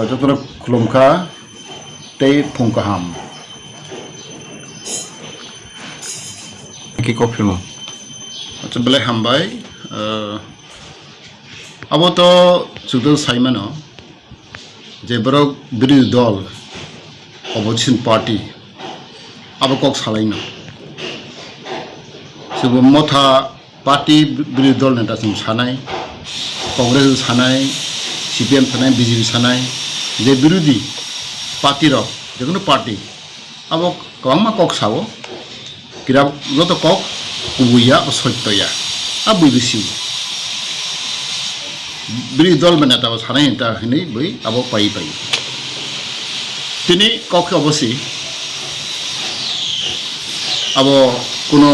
যতটা খুলুমখা tei phungkaham কি coffee মো আচ্ছা বেলায় হামবাই abo to sugdo saimano je borok birodhi dol opposition party abo kok salaino subo motha party birodhi dol neta sum sanai congress sanai cpm sanai bjp sanai je birodhi party rok jekono party abo kwangma kok sao kira joto kok kubuya o sottoya abui bisi বিরোধী দল মানে তা সানাই তা হিনাই বই আবো পাই পাই তিনি কক্ষে অবশ্যই আবো কোনো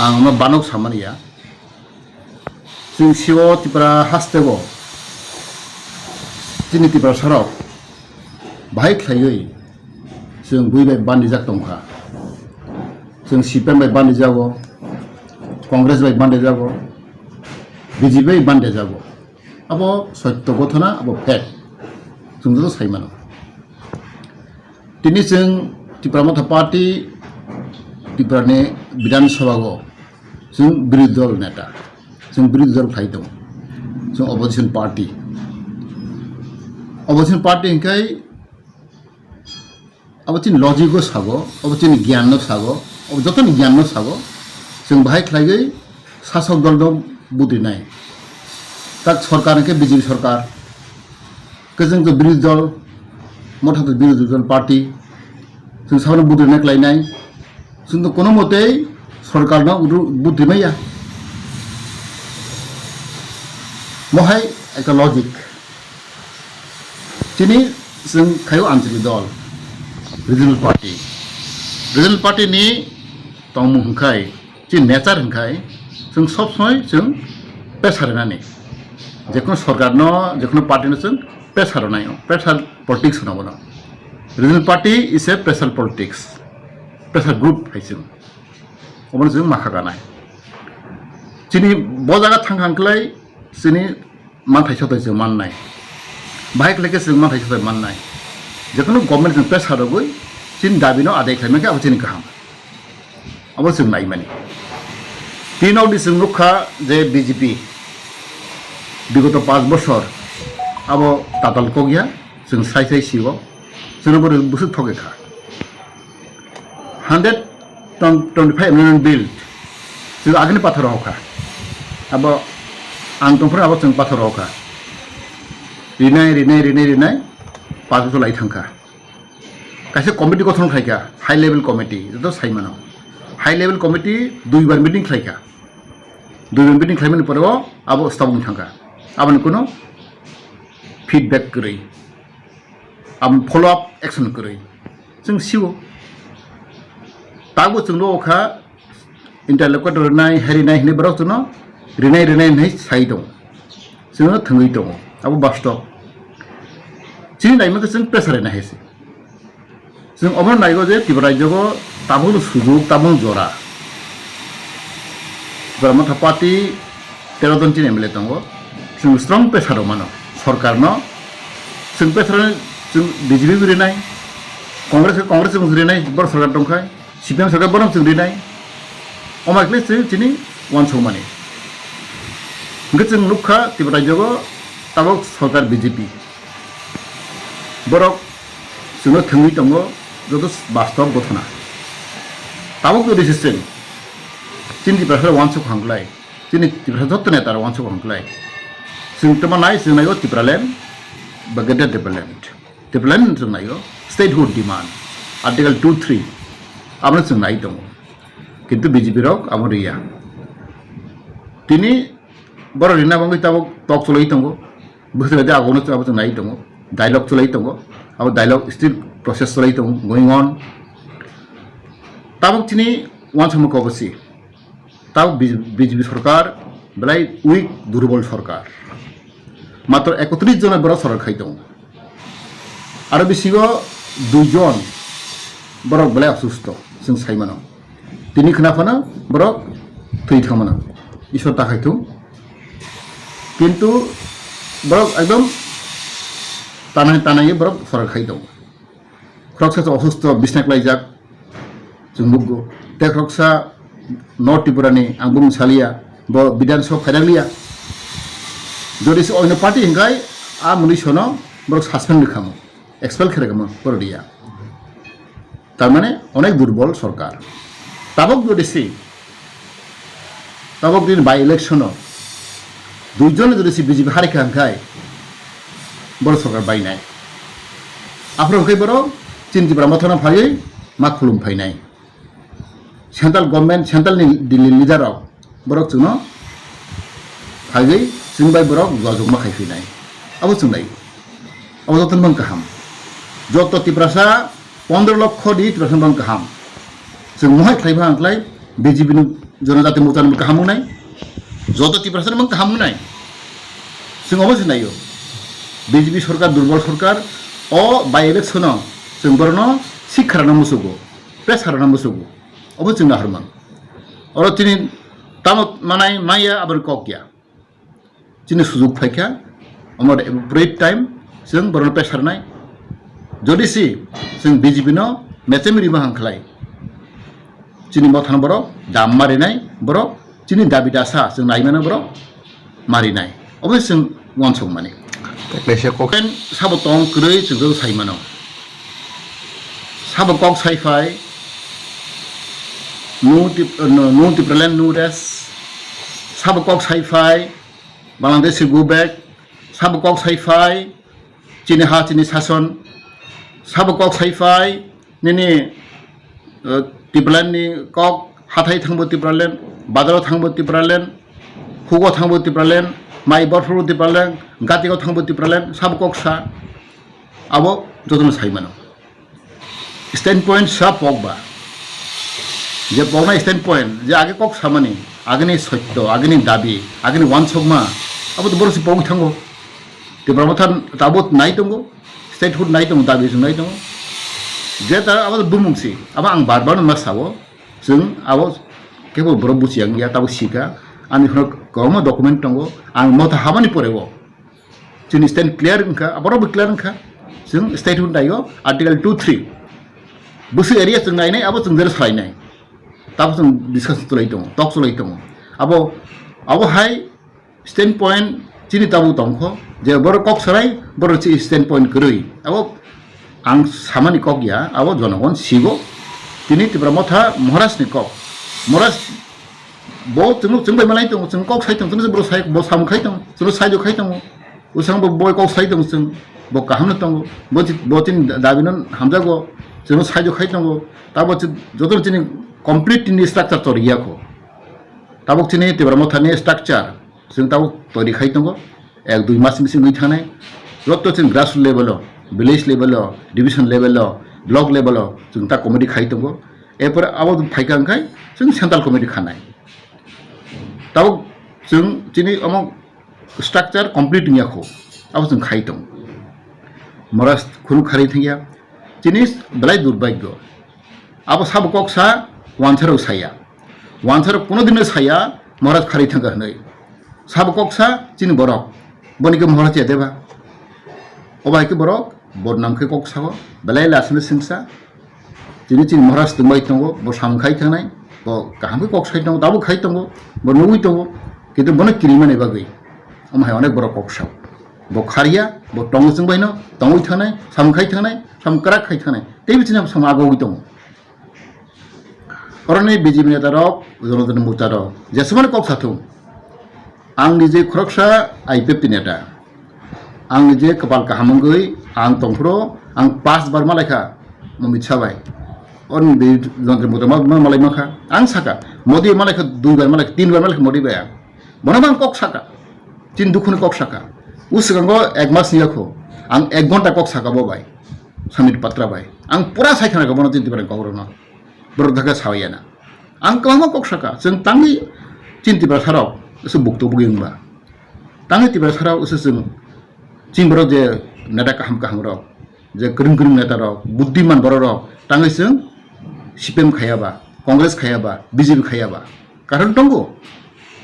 আমরা বানক সামানিয়া जों सिङाव तिप्रा हास्तेबो जोंनि तिप्रा साराव बाहाय खायै जों बुइबाय बान्दिजाक दंखा जों सिपिएम बाय बान्दिजागो कंग्रेस बाय बान्दिजागो বিজেপি বান্ধে যাব আবো সত্য ঘটনা আবো ফেক जों তো সাইমানো তিনি जों ত্রিপুরা পার্টি ত্রিপুরাनि বিধানসভাগো जों বিরোধী দল নেতা जों বিরোধী দল খাই দं जों অপোজিশন পার্টি ইনকাই আবো চিন লজিকো সাগো আবো চিন জ্ঞানनो সাগো আবো যতনি জ্ঞানनो সাগো जों बाहाय खायै শাসক দল दं बुद्धि नाय तक सरकार के बीजेपी सरकार के जों तो विरोधी दल मथा तो विरोधी दल पार्टी जों सामने बुद्धि नायख्लायनाय जों तो कोनो मते सरकार ना बुद्धि मैया महाय एक लजिक तिनी जों खायो आंचलिक दल रिजनल पार्टी नि तंमु हंखाय जे नेचार हंखाय जों सब समय जों प्रेसार होनानै जेखुनु सरकारनो जेखुनु पार्टीनो जों प्रेसार होनाय प्रेसार पलिटिक्स होनांगौ ना regional party is a pressure politics pressure group हायजों अबनो जों माखा गानाय जोंनि बजागा थांखांख्लाय जोंनि मानथाय सथाय जों माननाय बाहायख्लायखे जों मानथाय सथाय माननाय जेखुनु गभर्नमेन्ट जों प्रेसार होगै जोंनि दाबिनो आदाय खालामनायखौ आबो जोंनि गाहाम आबो जों नाय माने तीनों दिसों नुखा जे बीजेपी विगत 5 बছর अब ताताल को गया जों साइ सिगो जों बोरै बुसु थगेखा 125 एमएनएन बिल जों आगनि पाथर होखा अब आं तंफोर अब जों पाथर होखा रिनाय 5 बছর लाई थांखा कासे कमिटी गठन खायखा हाई लेवल कमिटी जतो साइमानो हाई लेवल कमिटी 2 बार मीटिंग खायखा 2 बार मीटिंग खायमनि परेव अब स्टाबुं थांखा आबन कोनो फीडबैक करै आम फॉलो अप एक्शन करै जों सिउ तागो जोंनो अखा इंटरलोकेटर नाय हेरिनाय हिने बराव जोंनो रिनाय नै साइ दं जोंनो थंगै दं अब बास्तव जों नायमखो जों प्रेसार होना हेसे जों अमर नायगो जे त्रिपुरा राज्यगो ताबुल सुजुग ताबुल जरा जमाथा पार्टी 13 जन चिन एमएलए दंगो जों स्ट्रंग प्रेसार मानो सरकारनो जों प्रेसार जों बीजेपी रिनाय कांग्रेस जों रिनाय बर सरकार दंखाय सिपिएम सरकार बर जों रिनाय अमाखले जों चिनि वानसौ माने जों नुखा त्रिपुरा राज्यगो ताबुक सरकार बीजेपी बरक जोंनो थंगै दंगो जतो बास्तव घटना ताबुक डिसिसन चिनि त्रिपुरा वानसौ खांग्लाय चिनि त्रिपुरा जत नेतार वानसौ खांग्लाय जों तमा नाय जों नायो टिप्रालेण्ड बा गेदेर टिप्रालेण्ड जों नायो स्टेटहुड डिमान्ड आर्टिकल 2-3 आबनो जों नाय दं किन्तु बीजेपी रक आमरिया तिनि बर रिना बंगै ताबुक टक चलै दंगो बोसोरदे आगोनो जों नाय दंगो डायलग चलै दंगो अब डायलग स्टिल प्रोसेस चलै दं गोइंग ऑन ताबुक चिनि वानसौ मकबसि ताब बीजेपी सरकार बेलाय उइक दुर्बल सरकार मात्र 31 जन बड़ा सरकार खाई दं आरो बिसिगो 2 जन बरक बेलाय असुस्थ जों साइमानो तिनि खोनाफानो बरक थै थांमानो ईश्वर ताखायथु किन्तु borok ekdom tanai borok sorar khai dong kroksa অসুস্থ bisnak laijak जों मुगो ते kroksa North Tripurani angbung salia bo bidan so phaidalia যদি অন্য পার্টি হিংগাই আ মুনিশনো বড় সাসপেন্ড খামো এক্সপেল করে গামো পড়িয়া তার মানে অনেক দুর্বল সরকার তাবক যদি সি তাবক দিন বাই ইলেকশন দুইজনে যদি সি বিজেপি হারিকা হাঙ্কাই বড় সরকার বাই নাই আফর হই বড় চিন্তি ব্রহ্মথনা ফাই মা খুলুম ফাই নাই সেন্ট্রাল গভর্নমেন্ট সেন্ট্রাল দিল্লি লিডারক বড় চুনো फाइगै जों बाय बरक गजब माखाय फैनाय अब जोंनाय अब जतन बं गाहाम जत तिप्रासा 15 लक्ष दि तिप्रासा बं गाहाम जों महाय खायबा आंख्लाय बिजेपि नि जनजाति मोर्चा नि गाहाम नाय जत तिप्रासा बं गाहाम नाय जों अब जोंनाय बिजेपि सरकार दुर्बल सरकार अ बाय इलेक्शन जों बरनो शिक्षा ना मुसुगो प्रेसार ना मुसुगो अब जोंना हरमान अर तिनि तामत मानाय माया आबर ककिया जिनि सुजुग फायखा अमर ब्रेक टाइम जों बरन पेसारनाय जदिसि जों बिजेपि नो मेचेमिरि बाहांखलाय जिनि मथान बर दाम मारिनाय बर जिनि दाबि दासा जों नायमाना बर मारिनाय अबे जों वानसं माने लेसे ककेन साबतं क्रै जों साइमानो साबकक साइफाय नु टिप्रालेन्ड नु race साबकक साइफाय Bangladesh go back sabokok saifai chini ha chini sason sabokok saifai nini Tipraland ni kok Hathai thangbo Tipraland badaro thangbo Tipraland hugo thangbo Tipraland mai borfuru Tipraland gatigo thangbo Tipraland sabokok sa abo jotono saimano standpoint sa pogba je pogna standpoint je age kok samani ageni sotyo ageni dabi ageni wansogma अब तो बरसी पौग थांगो ते ब्रह्मथान ताबत नाय दंगो statehood नाय दंगो दाबि जों नाय दंगो जे ता अब बुमुंसि अब आं बारबार मा सावो जों अब केबल बर बुसियां या ताबो सिका आंनि खनो गम डकुमेन्ट दंगो आं मथा हाबानि परेबो जोंनि स्टेट क्लियर इनका बराबो क्लियर इनका जों स्टेटहुड नायो आर्टिकल 23 बुसि एरिया जों नायनाय अब जों जेर सालायनाय ताबो जों डिसकास तलाय दं टक सलाय दं अब हाय स्टैंड पॉइंट चिनी ताबु तंखो जे बर कक सराय बर ची स्टैंड पॉइंट गरै अब आं सामानि कक या अब जनगण सिगो तिनि तिब्रा मथा महाराज नि कक महाराज बो जों बाय मालाय दं जों कक साइथं जों बर साइ बो साम खाइथं जों साइजो खाइथं उसां बो कक साइथं जों बो काहामनो दं बो तिन दाबिनन हामजागो जों साइजो खाइथं ताबो जतो चिनि कमप्लीट नि स्ट्राक्चार तरियाखो ताबो चिनि तिब्रा मथा नि स्ट्राक्चार जों ताव तरि खाइ दंगो एक दुइ मास मिसिं गई थानाय जत जों grass level village level division level block level जों ता कमिटि खाइ दंगो एपर अब फाइखांखाय जों सेन्ट्रल कमिटि खानाय ताव जों दिनै अमक स्ट्राक्चार कमप्लीट नियाखौ अब जों खाइ दं मरास खुनु खारि थैया दिनै बलाय दुर्भाग्य अब साबकक सा वानसाराव साया वानसार कोनो दिन साया मरास खारि थांगा नै साबकक सा चिन बरक बनिके महाराज देबा अबाय के बरक बदनाम के कक साबो बलाय लासने सिंसा चिनि चिन महाराज दंबाय दंगो ब सामखाय थानाय ब गाहाम के कक साइ दंगो दाबो खाइ दंगो ब नुइ दंगो किन्तु बने किरिमाने बागै अमाय अनेक बरक कक साब ब खारिया ब टंग जों बायनो दंगै थानाय सामखाय थानाय सामकरा खाय थानाय ते बिथिना समागौ दं अरने बिजेपि नेतारक जनजाति मोर्चारक जेसेबां कक साथौ आं निजे खरकसा आइपिएफ नेता आं निजे कपाल काहामंगै आं तंफ्रो आं 5 बार मालायखा मिथिसाबाय अन बे जन्त्र मोटर मालाय माखा आं साका मोदी मालायखा 2 बार मालायखा 3 बार मालायखा मोदी बाया बनबा आं कक साका तीन दुखुनि कक साका उसिगांगो 1 मास नियाखौ आं 1 घन्टा कक साका बाय समित पत्र बाय आं पुरा सायखानाखौ बनो चिन्ति बार गौरना बरदाखा सावयाना आं कमा कक साका जों तांनि चिन्ति बार साराव उसु बुक्तो बुगिंबा तांनि तिब्रा साराव उसु जों चिंबरो जे नेता काहाम काहाम र जे गोरों गोरों नेता र बुद्धिमान बर र तांनि जों सिपिएम खायाबा कांग्रेस खायाबा बीजेपी खायाबा कारण दंगो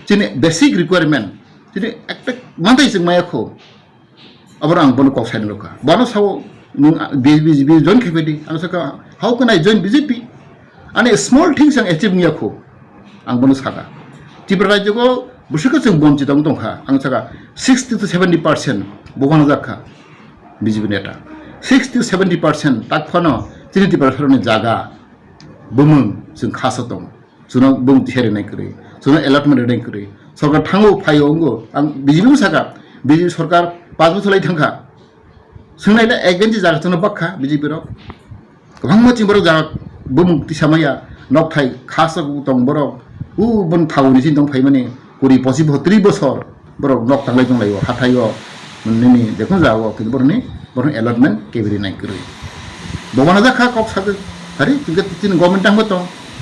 चिनि बेसिक रिक्वायरमेंट चिनि एकटा मानथाय जों मायाखौ Abang ang bono kok sign loka. Bono sao BJP join KPD. Ang saka how can I join BJP? Ane small things yang achieve niya ko. Ang bono saka. Tipraland ko bushika sing bonci tong ka. Ang saka 60 to 70% bukana zakha BJP neta. 60 to 70% tak phano tini Tipraland jaga bumung sing khasa tong. Suno bung tihere nai kre. Suno allotment nai kre. Sarkar thango phayo ngo ang BJP saka BJP sarkar 5 বছর লাই থাকা সোনাইলা একগেঞ্জি জায়গা তো বাক্কা বিজেপির গোবাং মাছি বড় জায়গা বমুক্তি সামাইয়া নকথাই খাসা তং বড় বন থাউনি সিন তং ফাই মানে 20-25 বছর বড় নক থাকলাই দং লাইও হাথাইও মানে দেখুন যাও কিন্তু বড় অ্যালটমেন্ট কেবিরি নাই করে ববানা জাখা কক সাথে আরে কিন্তু তিন গভর্নমেন্ট টাঙ্গ তো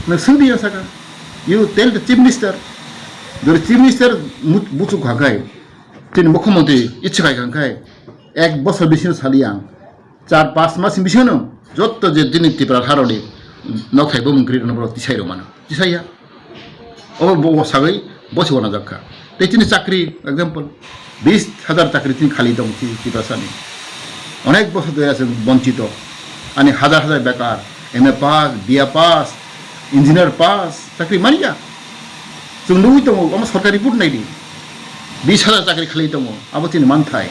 মানে সুন্দি সাকা you tell the chief minister দর চিফ মিনিস্টার বুচু খাগাই তিনি মুখ্যমন্ত্রী ইচ্ছে খাই এক বছর বেশি সালিয়াং 4-5 মাস বেশি যত যে তিনি ত্রিপুরা হারণে নখাই বমুগ্রী তিসাই রমানো তিসাইয়া ও সাগৈ বসে না যাক্ষা তাই তিনি চাকরি এক্সাম্পল 20,000 চাকরি তিনি খালি দং ত্রিপুরা সানি অনেক বছর ধরে আছে বঞ্চিত আনি হাজার হাজার বেকার MA pass BA pass engineer pass চাকরি মারিয়া जों नुই दङ আমার সরকারি রিপোর্ট নাই 20,000 চাকরি খালি দङ আবো তিনি মানথাই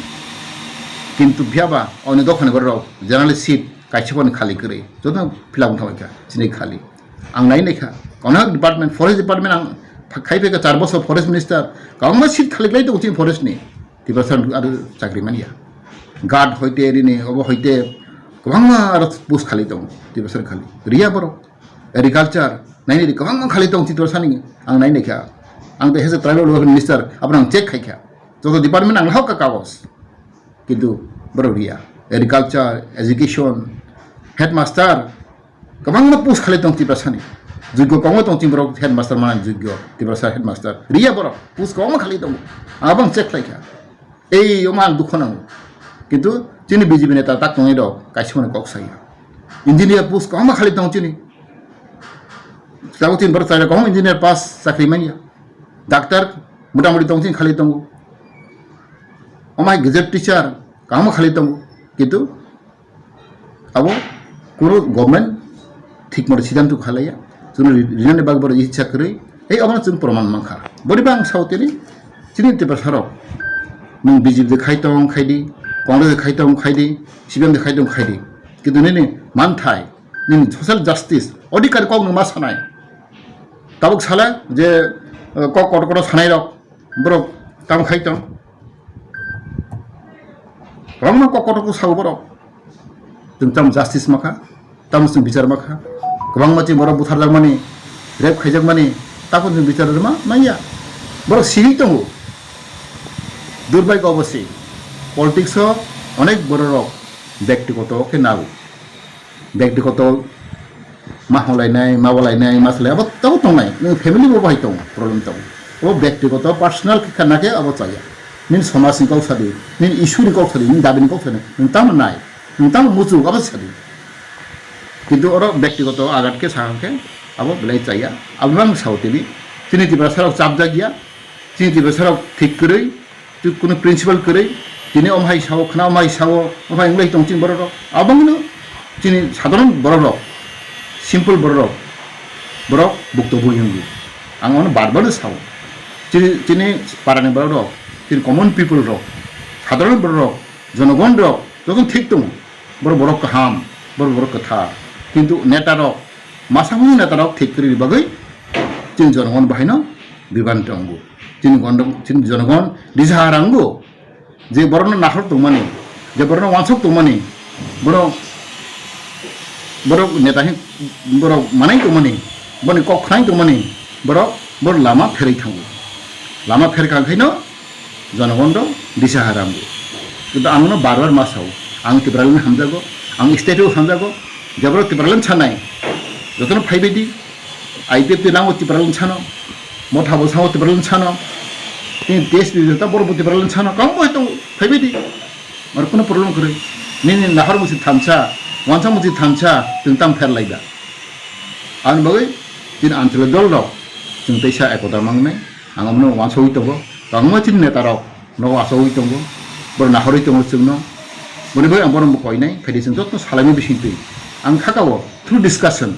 কিন্তু ভিয়াবা অনে দখানে গরাव জার্নালিস্ট সিট কাইছপন খালি করে যত ফিলাম থামাইকা চিনি খালি आं नायनायखा अनेक डिपार्टमेंट फरेस्ट डिपार्टमेंट आं खायफेका 4 बছর फरेस्ट मिनिस्टार गावमा सिट खालिलाय दङ चिन फरेस्टनि टिबासन आरो चाकरि मानिया गार्ड हयते एरिनि अब हयते गोबां आरो पोस्ट खालि दङ टिबासन खालि रिया बर एग्रिकालचार नायनि गोबां खालि दङ टिबासानि आं नायनायखा आं the has a tribal development minister आपन आं चेक खायखा जत डिपार्टमेंट आं हावका कागज किन्तु बर रिया एग्रिकालचार एजुकेशन हेडमास्टार गोबां पोस्ट खालि दं टिबासानि जुग्य कम दं तिम्रो हेडमास्टार मान जुग्य टिबासा हेडमास्टार रिया बर पोस्ट कम खालि दं आबां चेक खायखा এই মান দুঃখ নাও কিন্তু চিনি বিজেপি নেতা তাক নয় দ কাইছমনে ককসাইয়া ইঞ্জিনিয়ার পোস্ট কম খালি দং চিনি সাউথ ইন बर চাইলে কম ইঞ্জিনিয়ার পাস চাকরি মানিয়া ডাক্তার মোটামুটি দং চিনি খালি দং আমায় গেজেট টিচার কম খালি দং কিন্তু আবো কোনো গভর্নমেন্ট ঠিক মতো সিদ্ধান্ত খালাইয়া जों रिजननि बागबर इच्छा करै এই আমার जों प्रमाण माखा बरिबां साउतेनि चिनि टिबासारक नों बिजेपि खायदं खायदि कांग्रेस खायदं खायदि सिबिएम खायदं खायदि किन्तु नोंनि मानथाय नोंनि ससियेल जास्टिस अधिकार कक मा सानाय ताबक साला जे कक कटकट सानाय रक बरक ताम खायदं रंमा कक कटक साव बरक जों ताम जास्टिस माखा ताम जों बिचार माखा गोबां मानसि बर बुथारजाक माने रेप खायजाक माने ताको जों बिचार मा माइया बर सिरि दङ दुर्भाग्य अवश्य पलिटिक्स अनेक बर रक व्यक्तिगत के नाव व्यक्तिगत माहलायनाय मावलायनाय मासलाय अब ताव तंनाय नों फेमिलि बो बाहाय दङ प्रब्लेम दङ ओ व्यक्तिगत पर्सनल के खानाके अब चाया निन समाजनि गावसादि निन इशुनि गावसादि निन दाबिनि गावसादि नों ताम नाय नों ताम मुजु अब सादि किन्तु और व्यक्तिगत आघात के साहके अब बेलाय चाया आबां साउतेनि चिनि टिबासारक चाबजा गैया चिनि टिबासारक ठीक करै কোনো প্রিন্সিপাল করে তিনি অমাই সাও খানা অমাই সাও অমাই ইংলাই দং চিন বড় আবাংনো চিনি সাধারণ বড় সিম্পল বড় বড় বক্তব্য ইংলি আং অন বারবার সাও চিনি চিনি পারানি বড় চিনি কমন পিপল সাধারণ বড় জনগণ যখন ঠিক দং বড় বড় কাহাম বড় বড় কথা কিন্তু নেতার মাসামু নেতার ঠিক করে বাগৈ চিনি জনগণ বাহাইনো বিবান দङ चिन जनगण दिजाहारांगो जे बरन नाहर दंमानि जे बरन वानसक दंमानि बर नेता बर मानाय दंमानि बनि कखनाय दंमानि बर लामा फेरै थांगो लामा फेरखांखायनो जनगण दं दिजाहारांगो किन्तु आंनो बारबार मासाव आं टिप्रालेण्ड हामजागो आं स्टेटआव हामजागो जेब्ला टिप्रालेण्ड सानाय जतन फाइबायदि आइपिएफ नांगौ टिप्रालेण्ड सानो मथाबो साव टिप्रालेण्ड सानो ती देश विजेता बर टिप्रालेण्ड सानो कम बहतो फाइबायदि और कोनो प्रॉब्लम करे नि नाहर मुसि थामसा वानसा मुसि थामसा जों ताम फेरलायदा आं बगै दिन आंचलिक दल जों दैसा एकता मांनाय आंनो वानसा होइतबो गांमा चिन नेता न वासा होइतबो बर नाहरै दङ जोंनो बनिबो आं बरं बकयनाय फायदि जों जत्न सालायनो बिसिंतै आं खागाव थ्रु डिसकाशन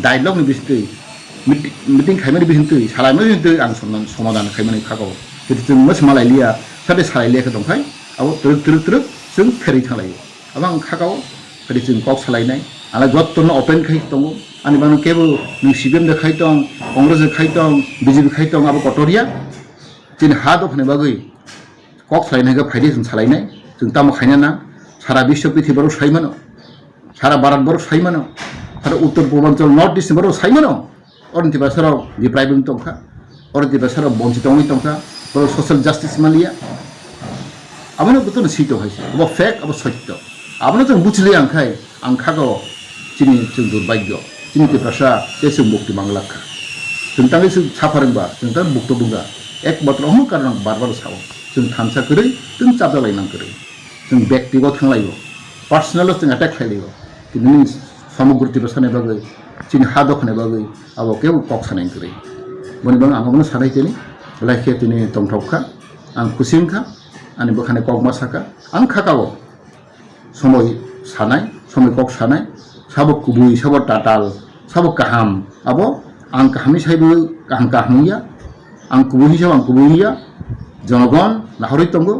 डायलग नि बिसिंतै मिटिं खायमानि बिसिंतै सालायनो बिसिंतै आं समाधान खायमानि खागाव जुदि जों मस मालायलिया साथे सालायलियाखै दंखाय आव ट्रक जों फेरै थालायो अब आं खागाव फायदि जों कक सालायनाय आला जत्न ओपन खाय दङ आनि बानो केबो नों सिबिएम देखाय दं कांग्रेस देखाय दं बीजेपी खाय दं अब कटरिया दिन हा दखने बागै कक सालायनायखौ फायदि जों सालायनाय जों तामो खायना ना सारा विश्व पृथ्वीबारो सायमानो सारा भारतबारो सायमानो सारा उत्तर पूर्वांचल नॉर्थ ईस्ट बारो सायमानो अरन्ति बासाराव डिप्राइबिं तंखा अरन्ति बासाराव बंचितंगै तंखा बारो सोशल जस्टिस मालिया आबनो बतन सितो हायसे अब फेक अब सत्य आबनो जों बुझले आंखाय आं खागो चिनि जों दुर्भाग्य चिनि तिप्रासा तेसु मुक्ति बांलाखा जों तांगे साफारंबा जों तां बुक्त बुंगा एक बात्र हम कारण बार साव जों थामसा करै जों चाबजालायनां करै जों व्यक्तिगत थांलायो पार्सनल जों अटैक खालायो कि नों सामुग्र तिप्रासानाय बागै चिनि हा दखनाय बागै अब केबो कक सानाय करै बनिबा आंगोनो सानाय तेनि लाइखे तिनि तंथौखा आं खुसिंखा आनि बखाने कक मासाखा आं खाकाव समय सानाय समय कक सानाय साबो कुबुई साबो टाटाल साबो काहाम अब आं काहामनि सायबो आं काहामनिया आं कुबुई साबो आं कुबुइया जनगण नाहरै तंगो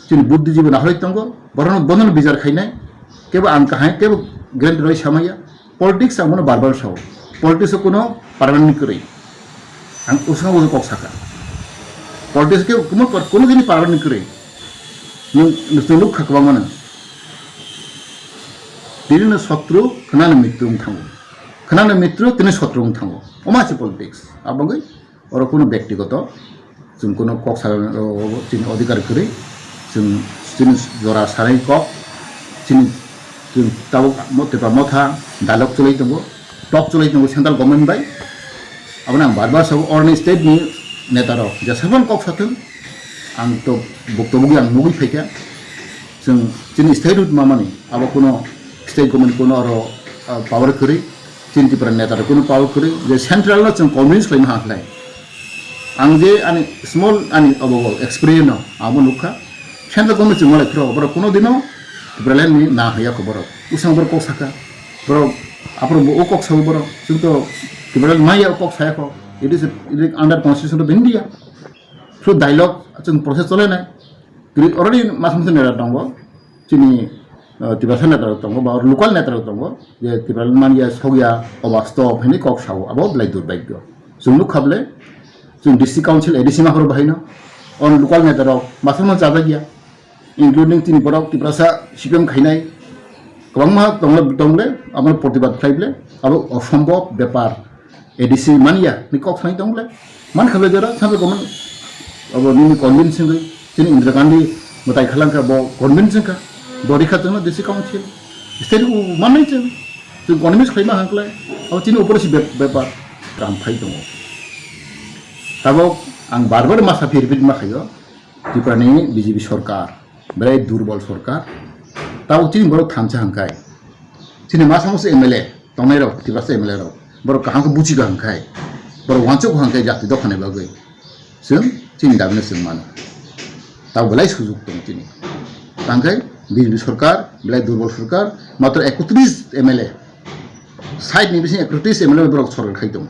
चिनि बुद्धिजीवी नाहरै तंगो बरन बनन बिजार खायनाय केबो आं काहाय केबो ग्रेंड रय सामाया पॉलिटिक्स आं मनो बारबार साव पॉलिटिक्स कोनो पार्मानेंट करै आं उसना उज कक साका पॉलिटिक्स के कोनो दिनि पार्मानेंट करै नों लुक खाकबा मानो दिनो शत्रु खनानो मृत्यु थांगो खनानो मृत्यु तिनि शत्रु थांगो अमासे पॉलिटिक्स आबगै और कोनो व्यक्तिगत जों कोनो कक सालायनो चिनि अधिकार करै जों चिनि जरा सानाय कक चिनि जों ताबो मतेबा मथा डायलग चलै दंगो टक चलै दंगो सेंट्रल गवर्नमेंट बाय आबना बारबार सब अरनि स्टेट नि नेतारो जेसेबां कक साथों आं तो बक्तव्य आं नुगै फैखा जों चिनि स्टेट मामानि आबो कोनो स्टेट गवर्नमेंट कोनो आरो पावर करै चिनि तिप्रा नेतारो कोनो पावर करै जे सेंट्रल जों कन्विन्स खालामनो हाखलाय आं जे आनि स्मॉल आनि अब एक्सपीरियंस आबो नुखा सेंट्रल गवर्नमेंट जों मालाय फ्रो बर कोनो दिनो Tipraland ni na haya ko borok usang ber kok saka borok apro o kok sa borok जों तो Tipraland maya o kok saya ko it is under constitution of India so dialogue जों process चले ना already mas mas नेता दंगो चिनि Tipraland नेता दंगो बा local नेता दंगो जे Tipraland मानिया सगिया अवास्तव हैनि कक साव अब ब्लाइ दुर्भाग्य जों लुक खाबले जों डिस्ट्रिक्ट काउंसिल एडिसी माफोर बाहायनो अन लोकल नेता रok मासम जाजा गया including tini borok tiprasa sipem khainai kwangma tongle amar प्रतिबाद खाइबले अब असम्भव व्यापार एडिसी मानिया नि कक साइ tongle मान खाबले जरा साबे गमन अब नि कन्विन्सिंग तिनि इंदिरा गांधी मताइ खालांका ब कन्विन्सिंग का दरिखा जों डिस्ट्रिक्ट काउंसिल स्टेट माननाय जों कन्विन्स खाइमा हांखलाय अब तिनि उपरसि व्यापार काम फाइ दङ ताबो आं बारबार मासा फिरबिद माखायो तिप्रानि बीजेपी सरकार बेराय दुर्बल सरकार ताव चिनि बर थामसा हांखाय चिनि मा समस एमएलए तंनाय र तिबास एमएलए र बर काहांखौ बुचि गांखाय बर वांचो हांखाय जाति दखने बागै जों चिनि दाबनो जों मानो ताव बेलाय सुजुग दं चिनि तांखाय बीजेपी सरकार बेलाय दुर्बल सरकार मात्र 31 एमएलए साइड नि बिसिं 31 एमएलए बर सरकार खाय दं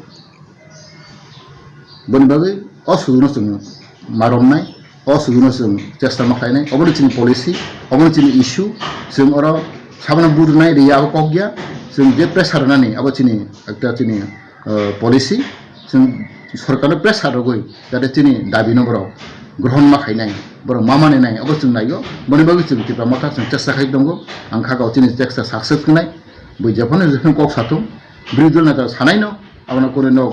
बन बागै असुजुनो जों मारमनाय असुजुनो जों चेष्टा माखायनाय अबनो चिनि पलिसि अबनो चिनि इश्यू जों अर साबना बुरनाय रिया कक गया जों जे प्रेसार नानि अब चिनि एकटा चिनि पलिसि जों सरकारनो प्रेसार गय जाते चिनि दाबि नबर ग्रहण माखायनाय बर मामाने नाय अब जों नायो बने बागै जों तिप्रा मथा जों चेष्टा खाय दंगो आं खागाव चिनि चेष्टा सक्सेस खनाय बैजाफोरनो जों कक साथुं ब्रिदुल नाता सानायनो अबनो कोरेनो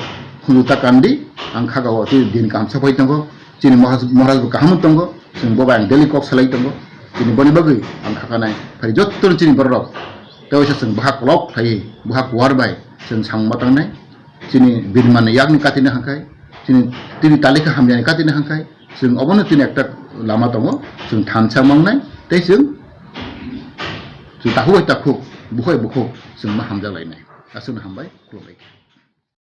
खुलुता कान्दी आं खागाव दिन काम सफाय दंगो चिनि महाराज काहाम दंगो जों बबा आं डेली कक सालाय दंगो चिनि बनि बागै आं खाखानाय फाय जत्तर चिनि बरक तेवसे जों बाहा क्लब फाय बाहा वारबाय जों सांमा थांनाय चिनि बिरमाने यागनि काटिनो हांखाय चिनि तिनि तालिका हामजानि काटिनो हांखाय जों अबनो तिनि एकटा लामा दंगो जों थानसा मांनाय तै जों ताखुबाय ताखु बुखाय बुखु जों मा हामजालायनाय आसुन हामबाय खुलुमबाय।